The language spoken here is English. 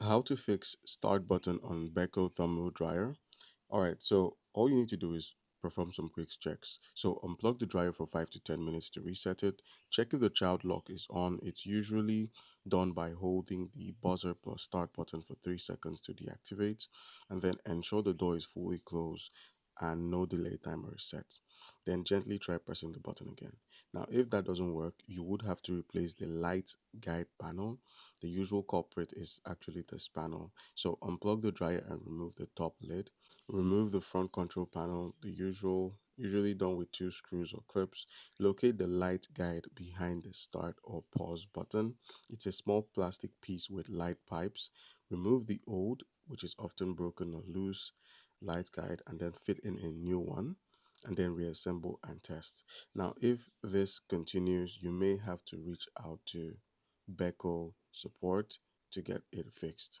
How to fix start button on Beko thermal dryer. All right, so all you need to do is perform some quick checks. So unplug the dryer for 5 to 10 minutes to reset it. Check if the child lock is on. It's usually done by holding the buzzer plus start button for 3 seconds to deactivate, and then ensure the door is fully closed and no delay timer is set. Then gently try pressing the button again. Now, if that doesn't work, you would have to replace the light guide panel. The usual culprit is actually this panel. So unplug the dryer and remove the top lid. Remove the front control panel, the usually done with two screws or clips. Locate the light guide behind the start or pause button. It's a small plastic piece with light pipes. Remove the old, which is often broken or loose, light guide and then fit in a new one and then reassemble and test. Now, if this continues, you may have to reach out to Beko support to get it fixed.